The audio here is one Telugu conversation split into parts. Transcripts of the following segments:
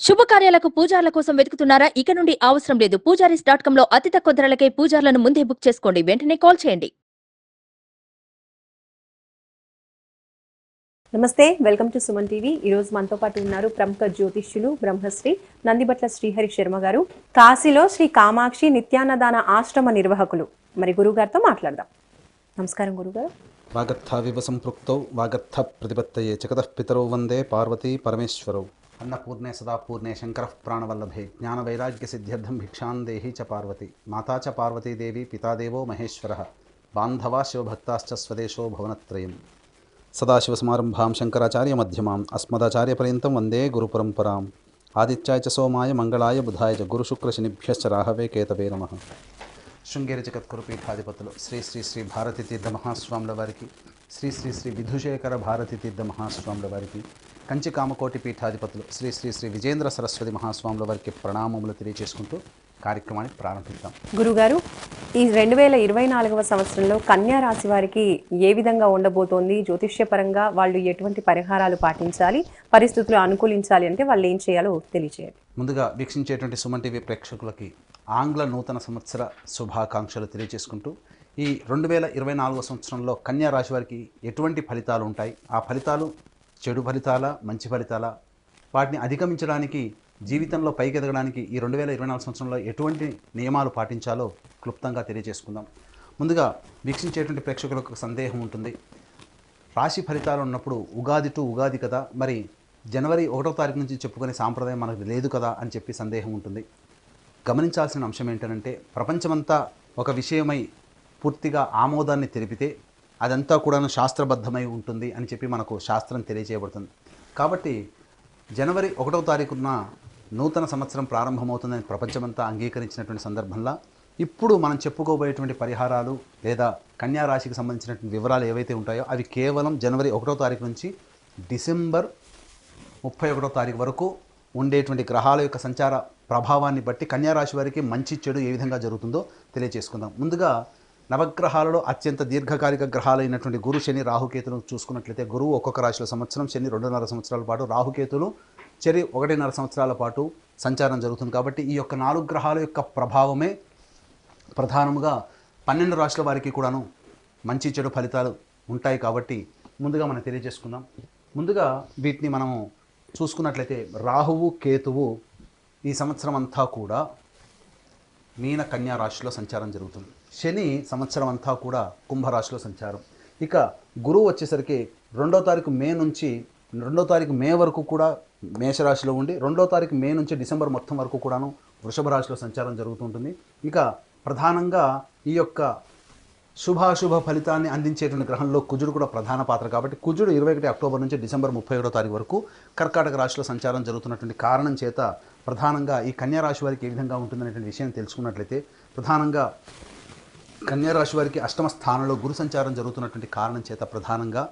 శుభకార్యాలకు పూజార్ల కోసం వెతుకుతున్నారా? ఇక నుండి అవసరం లేదు. పూజారీస్.com లో అతి తక్కువ ధరలకే పూజార్లను ముందే బుక్ చేసుకోండి. వెంటనే కాల్ చేయండి. నమస్తే, వెల్కమ్ టు సుమన్ టీవీ. ఈరోజు మనతో పాటు ఉన్నారు ప్రముఖ జ్యోతిష్యులు బ్రహ్మశ్రీ నందిబట్ల శ్రీహరి శర్మ గారు, కాశీలో శ్రీ కామాక్షి నిత్యాన్నదాన ఆశ్రమ నిర్వాహకులు. మరి గురుగారితో మాట్లాడదాం. నమస్కారం గురుగారు. వాగర్థావివ సంపృక్తౌ వాగర్థ ప్రతిపత్తయే జగతః పితరౌ వందే పార్వతీ పరమేశ్వరౌ. అన్నపూర్ణే సదాపూర్ణే శంకరః ప్రాణవల్లభే జ్ఞానవైరాగ్య సిద్ధ్యర్థం భిక్షాం దేహి చ పార్వతి. మాతా చ పార్వతీదేవి పితాదేవో మహేశ్వరః. బాంధవా శివభక్తాశ్చ స్వదేశో భువనత్రయం. సదాశివసమారంభాం శంకరాచార్య మధ్యమాం అస్మదాచార్యపర్యంతం వందే గురుపరంపరాం. ఆదిత్యాయ చ సోమాయ మంగళాయ బుధాయ చ గురుశుక్రశనిభ్యశ్చ రాహవే కేతవే నమః. శృంగేరి జగద్గురు పీఠాధిపతులు శ్రీ శ్రీ శ్రీ భారతీ తీర్థ మహాస్వాముల వారికి, శ్రీ శ్రీ శ్రీ విధుశేఖర భారతీ తీర్థ మహాస్వాముల వారికి, కంచి కామకోటి పీఠాధిపతులు శ్రీ శ్రీ శ్రీ విజేంద్ర సరస్వతి మహాస్వాముల వారికి ప్రణామములు తెలియజేసుకుంటూ కార్యక్రమాన్ని ప్రారంభిద్దాం. గురుగారు, ఈ 2024వ సంవత్సరంలో కన్యా రాశి వారికి ఏ విధంగా ఉండబోతోంది? జ్యోతిష్యపరంగా వాళ్ళు ఎటువంటి పరిహారాలు పాటించాలి, పరిస్థితులు అనుకూలించాలి అంటే వాళ్ళు ఏం చేయాలో తెలియజేయండి. ముందుగా వీక్షించేటువంటి సుమన్ టీవీ ప్రేక్షకులకి ఆంగ్ల నూతన సంవత్సర శుభాకాంక్షలు తెలియజేసుకుంటూ, ఈ 2024 సంవత్సరంలో కన్యా రాశి వారికి ఎటువంటి ఫలితాలు ఉంటాయి, ఆ ఫలితాలు చెడు ఫలితాలా మంచి ఫలితాలా, వాటిని అధిగమించడానికి జీవితంలో పైకి ఎదగడానికి ఈ 2024 సంవత్సరంలో ఎటువంటి నియమాలు పాటించాలో క్లుప్తంగా తెలియజేసుకుందాం. ముందుగా వీక్షించేటువంటి ప్రేక్షకులకు సందేహం ఉంటుంది, రాశి ఫలితాలు ఉన్నప్పుడు ఉగాది టు ఉగాది కదా, మరి జనవరి 1వ తారీఖు నుంచి చెప్పుకునే సాంప్రదాయం మనకు లేదు కదా అని చెప్పి సందేహం ఉంటుంది. గమనించాల్సిన అంశం ఏంటంటే, ప్రపంచమంతా ఒక విషయమై పూర్తిగా ఆమోదాన్ని తెలిపితే అదంతా కూడా శాస్త్రబద్ధమై ఉంటుంది అని చెప్పి మనకు శాస్త్రం తెలియజేయబడుతుంది. కాబట్టి జనవరి 1వ తారీఖున నూతన సంవత్సరం ప్రారంభమవుతుందని ప్రపంచమంతా అంగీకరించినటువంటి సందర్భంలో ఇప్పుడు మనం చెప్పుకోబోయేటువంటి పరిహారాలు లేదా కన్యా రాశికి సంబంధించినటువంటి వివరాలు ఏవైతే ఉంటాయో అవి కేవలం జనవరి 1వ తారీఖు నుంచి డిసెంబర్ 31వ తారీఖు వరకు ఉండేటువంటి గ్రహాల యొక్క సంచార ప్రభావాన్ని బట్టి కన్యా రాశి వారికి మంచి చెడు ఏ విధంగా జరుగుతుందో తెలియజేసుకుందాం. ముందుగా నవగ్రహాలలో అత్యంత దీర్ఘకాలిక గ్రహాలైనటువంటి గురు, శని, రాహుకేతులను చూసుకున్నట్లయితే గురువు ఒక్కొక్క రాశిలో సంవత్సరం, శని 2.5 సంవత్సరాల పాటు, రాహుకేతులు చెరి 1.5 సంవత్సరాల పాటు సంచారం జరుగుతుంది. కాబట్టి ఈ యొక్క 4 గ్రహాల యొక్క ప్రభావమే ప్రధానముగా 12 రాశుల వారికి కూడాను మంచి చెడు ఫలితాలు ఉంటాయి. కాబట్టి ముందుగా మనం తెలియజేసుకుందాం. ముందుగా వీటిని మనము చూసుకున్నట్లయితే రాహువు, కేతువు ఈ సంవత్సరం అంతా కూడా మీన కన్యా రాశిలో సంచారం జరుగుతుంది. శని సంవత్సరం అంతా కూడా కుంభరాశిలో సంచారం. ఇక గురువు వచ్చేసరికి 2వ తారీఖు మే నుంచి 2వ తారీఖు మే వరకు కూడా మేషరాశిలో ఉండి 2వ తారీఖు మే నుంచి డిసెంబర్ మొత్తం వరకు కూడాను వృషభ రాశిలో సంచారం జరుగుతుంటుంది. ఇక ప్రధానంగా ఈ యొక్క శుభాశుభ ఫలితాన్ని అందించేటువంటి గ్రహంలో కుజుడు కూడా ప్రధాన పాత్ర. కాబట్టి కుజుడు 21 అక్టోబర్ నుంచి డిసెంబర్ 31వ తారీఖు వరకు కర్కాటక రాశిలో సంచారం జరుగుతున్నటువంటి కారణం చేత ప్రధానంగా ఈ కన్యా రాశి వారికి ఏ విధంగా ఉంటుందనేటువంటి విషయాన్ని తెలుసుకున్నట్లయితే, ప్రధానంగా కన్యా రాశి వారికి 8వ స్థానంలో గురు సంచారం జరుగుతున్నటువంటి కారణం చేత ప్రధానంగా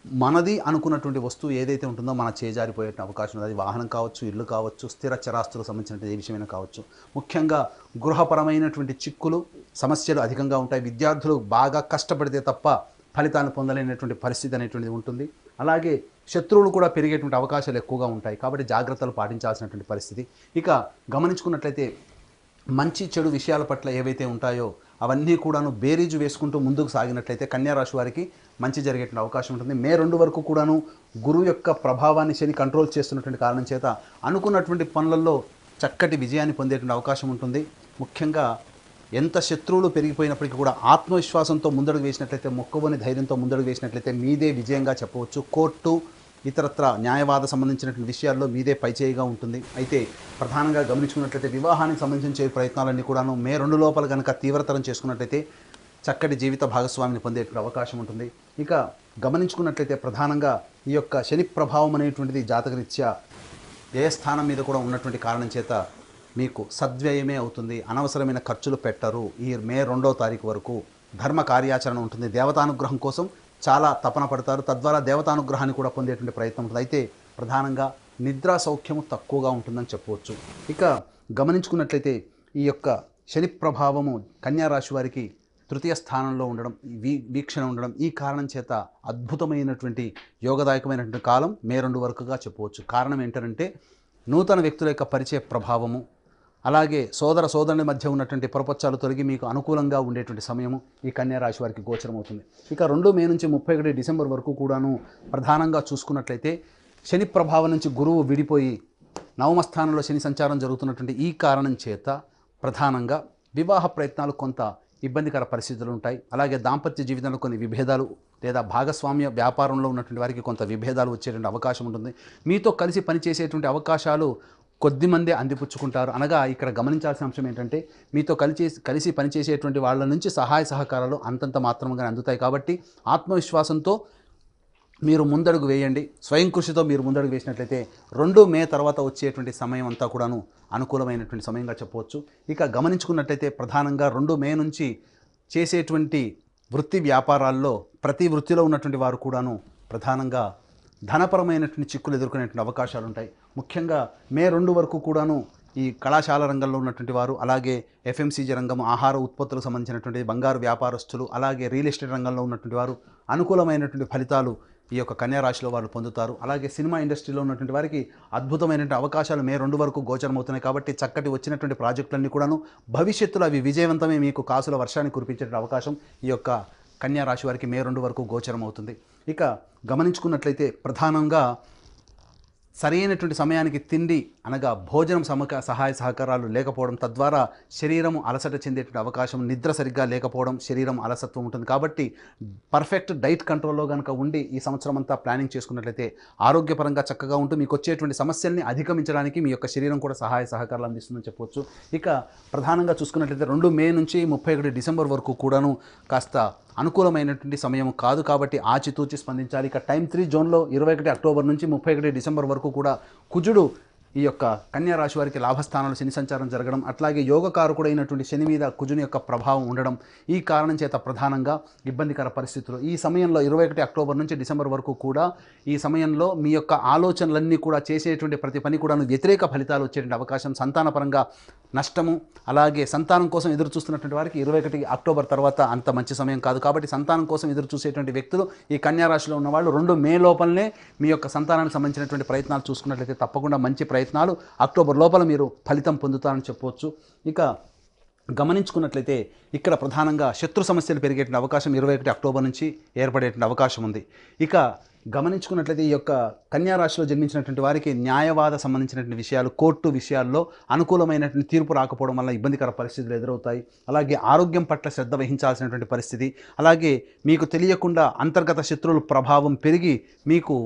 మనది అనుకున్నటువంటి వస్తువు ఏదైతే ఉంటుందో మన చేజారిపోయే అవకాశం ఉంది. అది వాహనం కావచ్చు, ఇల్లు కావచ్చు, స్థిర చరాస్తులకు సంబంధించినటువంటి ఏ విషయమైనా కావచ్చు. ముఖ్యంగా గృహపరమైనటువంటి చిక్కులు, సమస్యలు అధికంగా ఉంటాయి. విద్యార్థులు బాగా కష్టపడితే తప్ప ఫలితాన్ని పొందలేనటువంటి పరిస్థితి అనేటువంటిది ఉంటుంది. అలాగే శత్రువులు కూడా పెరిగేటువంటి అవకాశాలు ఎక్కువగా ఉంటాయి. కాబట్టి జాగ్రత్తలు పాటించాల్సినటువంటి పరిస్థితి. ఇక గమనించుకున్నట్లయితే మంచి చెడు విషయాల పట్ల ఏవైతే ఉంటాయో అవన్నీ కూడాను బేరీజు వేసుకుంటూ ముందుకు సాగినట్లయితే కన్యా రాశి వారికి మంచి జరిగేటువంటి అవకాశం ఉంటుంది. మే 2 వరకు కూడాను గురువు యొక్క ప్రభావాన్ని శని కంట్రోల్ చేస్తున్నటువంటి కారణం చేత అనుకున్నటువంటి పనులలో చక్కటి విజయాన్ని పొందేటువంటి అవకాశం ఉంటుంది. ముఖ్యంగా ఎంత శత్రువులు పెరిగిపోయినప్పటికీ కూడా ఆత్మవిశ్వాసంతో ముందడుగు వేసినట్లయితే, మొక్కబోని ధైర్యంతో ముందడుగు వేసినట్లయితే మీదే విజయంగా చెప్పవచ్చు. కోర్టు, ఇతరత్ర న్యాయవాద సంబంధించినటువంటి విషయాల్లో మీదే పైచేయిగా ఉంటుంది. అయితే ప్రధానంగా గమనించుకున్నట్లయితే వివాహానికి సంబంధించిన ప్రయత్నాలన్నీ కూడాను మే 2 లోపల కనుక తీవ్రతరం చేసుకున్నట్లయితే చక్కటి జీవిత భాగస్వామిని పొందేటువంటి అవకాశం ఉంటుంది. ఇక గమనించుకున్నట్లయితే ప్రధానంగా ఈ యొక్క శని ప్రభావం అనేటువంటిది జాతకరీత్యా ఏ స్థానం మీద కూడా ఉన్నటువంటి కారణం చేత మీకు సద్వ్యయమే అవుతుంది. అనవసరమైన ఖర్చులు పెట్టరు. ఈ మే 2వ తారీఖు వరకు ధర్మ కార్యాచరణ ఉంటుంది. దేవతానుగ్రహం కోసం చాలా తపన పడతారు. తద్వారా దేవతానుగ్రహాన్ని కూడా పొందేటువంటి ప్రయత్నం ఉంటుంది. అయితే ప్రధానంగా నిద్రా సౌఖ్యము తక్కువగా ఉంటుందని చెప్పవచ్చు. ఇక గమనించుకున్నట్లయితే ఈ యొక్క శని ప్రభావము కన్యా రాశి వారికి 3వ స్థానంలో ఉండడం, వీక్షణ ఉండడం, ఈ కారణం చేత అద్భుతమైనటువంటి యోగదాయకమైనటువంటి కాలం మే 2 వరకుగా చెప్పవచ్చు. కారణం ఏంటంటే నూతన వ్యక్తుల యొక్క పరిచయ ప్రభావము, అలాగే సోదర సోదరుని మధ్య ఉన్నటువంటి పొరపచ్చాలు తొలగి మీకు అనుకూలంగా ఉండేటువంటి సమయము ఈ కన్యా రాశి వారికి గోచరమవుతుంది. ఇక 2 మే నుంచి 31 డిసెంబర్ వరకు కూడాను ప్రధానంగా చూసుకున్నట్లయితే శని ప్రభావం నుంచి గురువు విడిపోయి నవమ స్థానంలో శని సంచారం జరుగుతున్నటువంటి ఈ కారణం చేత ప్రధానంగా వివాహ ప్రయత్నాలు కొంత ఇబ్బందికర పరిస్థితులు ఉంటాయి. అలాగే దాంపత్య జీవితంలో కొన్ని విభేదాలు లేదా భాగస్వామ్య వ్యాపారంలో ఉన్నటువంటి వారికి కొంత విభేదాలు వచ్చేటువంటి అవకాశం ఉంటుంది. మీతో కలిసి పనిచేసేటువంటి అవకాశాలు కొద్దిమందే అందిపుచ్చుకుంటారు. అనగా ఇక్కడ గమనించాల్సిన అంశం ఏంటంటే మీతో కలిసి పనిచేసేటువంటి వాళ్ళ నుంచి సహాయ సహకారాలు అంతంత మాత్రంగా అందుతాయి. కాబట్టి ఆత్మవిశ్వాసంతో మీరు ముందడుగు వేయండి. స్వయం కృషితో మీరు ముందడుగు వేసినట్లయితే 2 మే తర్వాత వచ్చేటువంటి సమయం అంతా కూడాను అనుకూలమైనటువంటి సమయంగా చెప్పవచ్చు. ఇక గమనించుకున్నట్లయితే ప్రధానంగా 2 మే నుంచి చేసేటువంటి వృత్తి వ్యాపారాల్లో ప్రతి వృత్తిలో ఉన్నటువంటి వారు కూడాను ప్రధానంగా ధనపరమైనటువంటి చిక్కులు ఎదుర్కొనేటువంటి అవకాశాలు ఉంటాయి. ముఖ్యంగా మే 2 వరకు కూడాను ఈ కళాశాల రంగంలో ఉన్నటువంటి వారు, అలాగే ఎఫ్ఎంసీజీ రంగం, ఆహార ఉత్పత్తులకు సంబంధించినటువంటి బంగారు వ్యాపారస్తులు, అలాగే రియల్ ఎస్టేట్ రంగంలో ఉన్నటువంటి వారు అనుకూలమైనటువంటి ఫలితాలు ఈ యొక్క కన్యా రాశిలో వాళ్ళు పొందుతారు. అలాగే సినిమా ఇండస్ట్రీలో ఉన్నటువంటి వారికి అద్భుతమైనటువంటి అవకాశాలు మే 2 వరకు గోచరమవుతున్నాయి. కాబట్టి చక్కటి వచ్చినటువంటి ప్రాజెక్టులన్నీ కూడాను భవిష్యత్తులో అవి విజయవంతమే మీకు కాసుల వర్షాన్ని కురిపించే అవకాశం ఈ యొక్క కన్యా రాశి వారికి మే 2 వరకు గోచరమవుతుంది. ఇక గమనించుకున్నట్లయితే ప్రధానంగా సరైనటువంటి సమయానికి తిండి అనగా భోజనం సహాయ సహకారాలు లేకపోవడం, తద్వారా శరీరం అలసట చెందేటువంటి అవకాశం, నిద్ర సరిగ్గా లేకపోవడం, శరీరం అలసత్వం ఉంటుంది. కాబట్టి పర్ఫెక్ట్ డైట్ కంట్రోల్లో కనుక ఉండి ఈ సంవత్సరం అంతా ప్లానింగ్ చేసుకున్నట్లయితే ఆరోగ్యపరంగా చక్కగా ఉంటూ మీకు వచ్చేటువంటి సమస్యల్ని అధిగమించడానికి మీ యొక్క శరీరం కూడా సహాయ సహకారాలు అందిస్తుందని చెప్పవచ్చు. ఇక ప్రధానంగా చూసుకున్నట్లయితే 2 మే నుంచి 31 డిసెంబర్ వరకు కూడాను కాస్త అనుకూలమైనటువంటి సమయం కాదు. కాబట్టి ఆచితూచి స్పందించాలి. ఇక టైం 3 జోన్లో 21 అక్టోబర్ నుంచి 31 డిసెంబర్ వరకు కూడా కుజుడు ఈ యొక్క కన్యా రాశి వారికి లాభస్థానంలో శని సంచారం జరగడం, అట్లాగే యోగకారకుడైనటువంటి శని మీద కుజుని యొక్క ప్రభావం ఉండడం, ఈ కారణం చేత ప్రధానంగా ఇబ్బందికర పరిస్థితులు ఈ సమయంలో 21 అక్టోబర్ నుంచి డిసెంబర్ వరకు కూడా ఈ సమయంలో మీ యొక్క ఆలోచనలన్నీ కూడా చేసేటువంటి ప్రతి పని కూడా వ్యతిరేక ఫలితాలు వచ్చేటువంటి అవకాశం, సంతానపరంగా నష్టము, అలాగే సంతానం కోసం ఎదురు చూస్తున్నటువంటి వారికి 21 అక్టోబర్ తర్వాత అంత మంచి సమయం కాదు. కాబట్టి సంతానం కోసం ఎదురు చూసేటువంటి వ్యక్తులు ఈ కన్యా రాశిలో ఉన్న వాళ్ళు 2 మే లోపలనే మీ యొక్క సంతానానికి సంబంధించినటువంటి ప్రయత్నాలు చూసుకున్నట్లయితే తప్పకుండా మంచి ప్రయత్నాలు అక్టోబర్ లోపల మీరు ఫలితం పొందుతారని చెప్పవచ్చు. ఇక గమనించుకున్నట్లయితే ఇక్కడ ప్రధానంగా శత్రు సమస్యలు పెరిగేటువంటి అవకాశం 21 అక్టోబర్ నుంచి ఏర్పడేటువంటి అవకాశం ఉంది. ఇక గమనించుకున్నట్లయితే ఈ యొక్క కన్యా రాశిలో జన్మించినటువంటి వారికి న్యాయవాద సంబంధించినటువంటి విషయాలు, కోర్టు విషయాల్లో అనుకూలమైనటువంటి తీర్పు రాకపోవడం వల్ల ఇబ్బందికర పరిస్థితులు ఎదురవుతాయి. అలాగే ఆరోగ్యం పట్ల శ్రద్ధ వహించాల్సినటువంటి పరిస్థితి, అలాగే మీకు తెలియకుండా అంతర్గత శత్రువుల ప్రభావం పెరిగి మీకు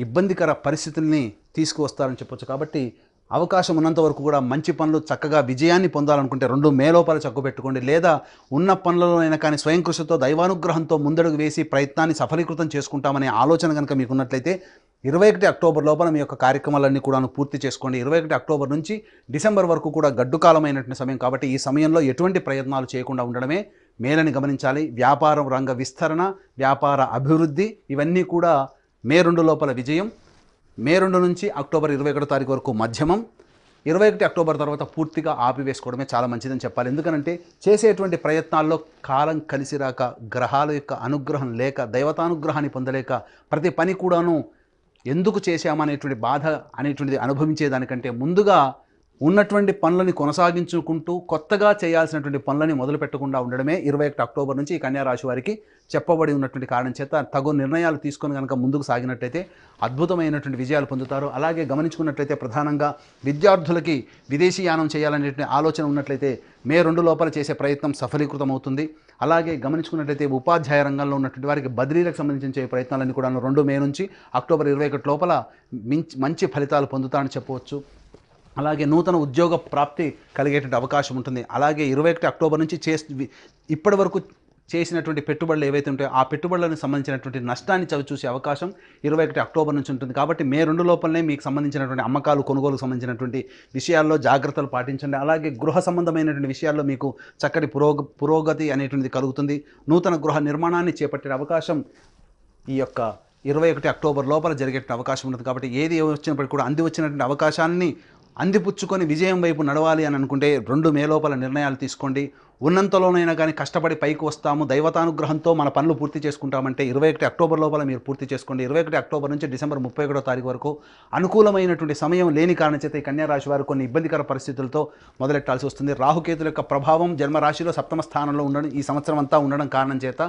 ఇబ్బందికర పరిస్థితుల్ని తీసుకువస్తారని చెప్పొచ్చు. కాబట్టి అవకాశం ఉన్నంత వరకు కూడా మంచి పనులు చక్కగా విజయాన్ని పొందాలనుకుంటే 2 మే లోపల చక్కబెట్టుకోండి. లేదా ఉన్న పనులలోనైనా కానీ స్వయం కృషితో దైవానుగ్రహంతో ముందడుగు వేసి ప్రయత్నాన్ని సఫలీకృతం చేసుకుంటామనే ఆలోచన కనుక మీకు ఉన్నట్లయితే 21 అక్టోబర్ లోపల మీ యొక్క కార్యక్రమాలన్నీ కూడా పూర్తి చేసుకోండి. 21 అక్టోబర్ నుంచి డిసెంబర్ వరకు కూడా గడ్డు కాలమైనటువంటి సమయం. కాబట్టి ఈ సమయంలో ఎటువంటి ప్రయత్నాలు చేయకుండా ఉండడమే మేలని గమనించాలి. వ్యాపారం రంగ విస్తరణ, వ్యాపార అభివృద్ధి ఇవన్నీ కూడా మే 2 లోపల విజయం. మే 2 నుంచి అక్టోబర్ 21 తారీఖు వరకు మధ్యమం, 21 అక్టోబర్ తర్వాత పూర్తిగా ఆపివేసుకోవడమే చాలా మంచిదని చెప్పాలి. ఎందుకనంటే చేసేటువంటి ప్రయత్నాల్లో కాలం కలిసి రాక, గ్రహాల యొక్క అనుగ్రహం లేక, దైవతానుగ్రహాన్ని పొందలేక ప్రతి పని కూడాను ఎందుకు చేశామనేటువంటి బాధ అనేటువంటిది అనుభవించేదానికంటే ముందుగా ఉన్నటువంటి పనులని కొనసాగించుకుంటూ కొత్తగా చేయాల్సినటువంటి పనులని మొదలు పెట్టకుండా ఉండడమే 21 అక్టోబర్ నుంచి ఈ కన్యా రాశి వారికి చెప్పబడి ఉన్నటువంటి కారణం చేత తగు నిర్ణయాలు తీసుకొని కనుక ముందుకు సాగినట్లయితే అద్భుతమైనటువంటి విజయాలు పొందుతారు. అలాగే గమనించుకున్నట్లయితే ప్రధానంగా విద్యార్థులకి విదేశీయానం చేయాలనేటువంటి ఆలోచన ఉన్నట్లయితే మే 2 లోపల చేసే ప్రయత్నం సఫలీకృతం అవుతుంది. అలాగే గమనించుకున్నట్లయితే ఉపాధ్యాయ రంగంలో ఉన్నటువంటి వారికి బదిలీలకు సంబంధించిన ప్రయత్నాలన్నీ కూడా 2 మే నుంచి అక్టోబర్ 21 లోపల మంచి ఫలితాలు పొందుతారని చెప్పవచ్చు. అలాగే నూతన ఉద్యోగ ప్రాప్తి కలిగేటువంటి అవకాశం ఉంటుంది. అలాగే 21 అక్టోబర్ నుంచి ఇప్పటి వరకు చేసినటువంటి పెట్టుబడులు ఏవైతే ఉంటాయో ఆ పెట్టుబడులకు సంబంధించినటువంటి నష్టాన్ని చవిచూసే అవకాశం 21 అక్టోబర్ నుంచి ఉంటుంది. కాబట్టి మే 2 లోపలనే మీకు సంబంధించినటువంటి అమ్మకాలు, కొనుగోలుకు సంబంధించినటువంటి విషయాల్లో జాగ్రత్తలు పాటించండి. అలాగే గృహ సంబంధమైనటువంటి విషయాల్లో మీకు చక్కటి పురోగతి అనేటువంటిది కలుగుతుంది. నూతన గృహ నిర్మాణాన్ని చేపట్టే అవకాశం ఈ యొక్క 21 అక్టోబర్ లోపల జరిగే అవకాశం ఉంటుంది. కాబట్టి ఏది వచ్చినప్పటికీ కూడా వచ్చినటువంటి అవకాశాన్ని అందిపుచ్చుకొని విజయం వైపు నడవాలి అని అనుకుంటే 2 మే లోపల నిర్ణయాలు తీసుకోండి. ఉన్నంతలోనైనా కానీ కష్టపడి పైకి వస్తాము, దైవతానుగ్రహంతో మన పనులు పూర్తి చేసుకుంటామంటే 21 అక్టోబర్ లోపల మీరు పూర్తి చేసుకోండి. 21 అక్టోబర్ నుంచి డిసెంబర్ 31వ తారీఖు వరకు అనుకూలమైనటువంటి సమయం లేని కారణం చేత ఈ కన్యా రాశి వారు కొన్ని ఇబ్బందికర పరిస్థితులతో మొదలెట్టాల్సి వస్తుంది. రాహుకేతుల యొక్క ప్రభావం జన్మరాశిలో 7వ స్థానంలో ఉండడం, ఈ సంవత్సరం అంతా ఉండడం కారణం చేత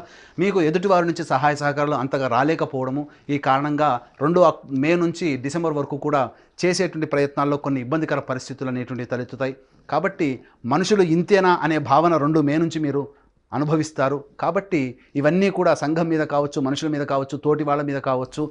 మీకు ఎదుటి వారి నుంచి సహాయ సహకారాలు అంతగా రాలేకపోవడము, ఈ కారణంగా 2 మే నుంచి డిసెంబర్ వరకు కూడా చేసేటువంటి ప్రయత్నాల్లో కొన్ని ఇబ్బందికర పరిస్థితులు అనేటువంటి తలెత్తుతాయి. కాబట్టి మనుషులు ఇంతేనా అనే భావన 2 మే నుంచి మీరు అనుభవిస్తారు. కాబట్టి ఇవన్నీ కూడా సంఘం మీద కావచ్చు, మనుషుల మీద కావచ్చు, తోటి వాళ్ళ మీద కావచ్చు,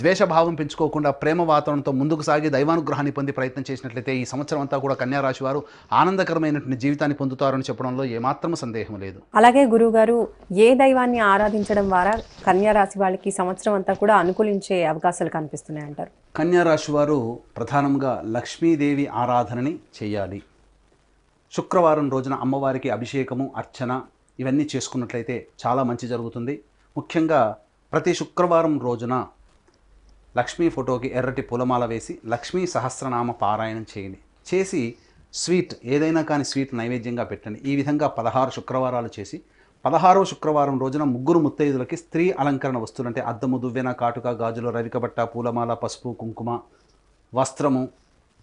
ద్వేషభావం పెంచుకోకుండా ప్రేమ వాతావరణంతో ముందుకు సాగి దైవానుగ్రహాన్ని పొంది ప్రయత్నం చేసినట్లయితే ఈ సంవత్సరం అంతా కూడా కన్యా రాశి వారు ఆనందకరమైనటువంటి జీవితాన్ని పొందుతారని చెప్పడంలో ఏమాత్రం సందేహం లేదు. అలాగే గురువుగారు, ఏ దైవాన్ని ఆరాధించడం ద్వారా కన్యా రాశి వాళ్ళకి ఈ సంవత్సరం అంతా కూడా అనుకూలించే అవకాశాలు కనిపిస్తున్నాయి అంటారు? కన్యా రాశి వారు ప్రధానంగా లక్ష్మీదేవి ఆరాధనని చేయాలి. శుక్రవారం రోజున అమ్మవారికి అభిషేకము, అర్చన ఇవన్నీ చేసుకున్నట్లయితే చాలా మంచి జరుగుతుంది. ముఖ్యంగా ప్రతి శుక్రవారం రోజున లక్ష్మీ ఫోటోకి ఎర్రటి పూలమాల వేసి లక్ష్మీ సహస్రనామ పారాయణం చేయండి. చేసి స్వీట్ ఏదైనా కానీ స్వీట్ నైవేద్యంగా పెట్టండి. ఈ విధంగా 16 శుక్రవారాలు చేసి 16వ శుక్రవారం రోజున ముగ్గురు ముత్తైదులకి స్త్రీ అలంకరణ వస్తువులు అంటే అద్దము, దువ్వెన, కాటుక, గాజులు, రవికబట్ట, పూలమాల, పసుపు, కుంకుమ, వస్త్రము,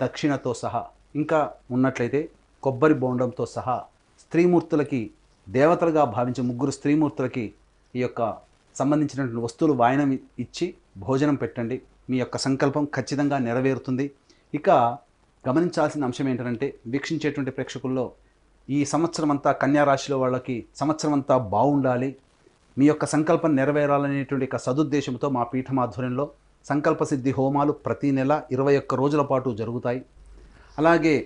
దక్షిణతో సహా ఇంకా ఉన్నట్లయితే కొబ్బరి బోండంతో సహా స్త్రీమూర్తులకి దేవతలుగా భావించే ముగ్గురు స్త్రీమూర్తులకి ఈ యొక్క సంబంధించినటువంటి వస్తువులు వాయనం ఇచ్చి భోజనం పెట్టండి. మీ యొక్క సంకల్పం ఖచ్చితంగా నెరవేరుతుంది. ఇక గమనించాల్సిన అంశం ఏంటంటే, వీక్షించేటువంటి ప్రేక్షకుల్లో ఈ సంవత్సరం అంతా కన్యా రాశిలో వాళ్ళకి సంవత్సరం అంతా బాగుండాలి, మీ యొక్క సంకల్పం నెరవేరాలనేటువంటి ఒక సదుద్దేశంతో మా పీఠం ఆధ్వర్యంలో సంకల్ప సిద్ధి హోమాలు ప్రతి నెల 21 రోజుల పాటు జరుగుతాయి. అలాగే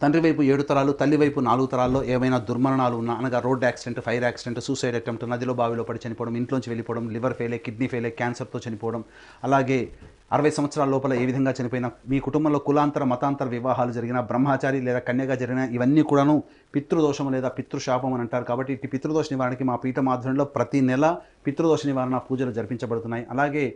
తండ్రి వైపు 7 తరాలు, తల్లి వైపు 4 తరాల్లో ఏమైనా దుర్మరణాలు ఉన్నా, అనగా road accident, fire accident, suicide attempt, నదిలో బావిలో పడి చనిపోవడం, ఇంట్లోంచి వెళ్ళిపోవడం, లివర్ ఫెయిలే, కిడ్నీ ఫెయిలే, క్యాన్సర్తో చనిపోవడం, అలాగే 60 సంవత్సరాల లోపల ఏ విధంగా చనిపోయినా, మీ కుటుంబంలో కులాంతర మతాంతర వివాహాలు జరిగిన, బ్రహ్మచారి లేదా కన్యగా జరిగిన ఇవన్నీ కూడాను పితృదోషం లేదా పితృశాపం అని అంటారు. కాబట్టి ఇటు పితృదోష నివారణకి మా పీఠం ఆధ్వర్యంలో ప్రతి నెల పితృదోష నివారణ పూజలు జరిపించబడుతున్నాయి. అలాగే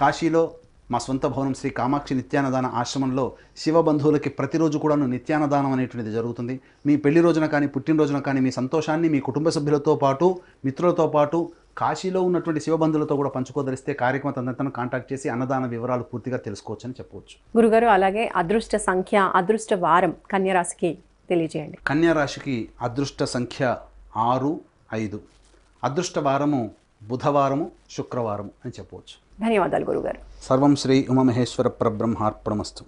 కాశీలో మా సొంత భవనం శ్రీ కామాక్షి నిత్యాన్నదాన ఆశ్రమంలో శివబంధువులకి ప్రతిరోజు కూడాను నిత్యాన్నదానం అనేటువంటిది జరుగుతుంది. మీ పెళ్లి రోజున కానీ, పుట్టినరోజున కానీ మీ సంతోషాన్ని మీ కుటుంబ సభ్యులతో పాటు, మిత్రులతో పాటు కాశీలో ఉన్నటువంటి శివబంధువులతో కూడా పంచుకోదలిస్తే కార్యక్రమ తనంతను కాంటాక్ట్ చేసి అన్నదాన వివరాలు పూర్తిగా తెలుసుకోవచ్చు అని చెప్పవచ్చు. గురుగారు, అలాగే అదృష్ట సంఖ్య, అదృష్ట వారం కన్యా రాశికి తెలియజేయండి. కన్యా రాశికి అదృష్ట సంఖ్య 6, 5. అదృష్ట వారము బుధవారము, శుక్రవారము అని చెప్పవచ్చు. ధన్యవాదాలు గురుగారు. సర్వం శ్రీ ఉమామహేశ్వర పరబ్రహ్మార్పణమస్తు.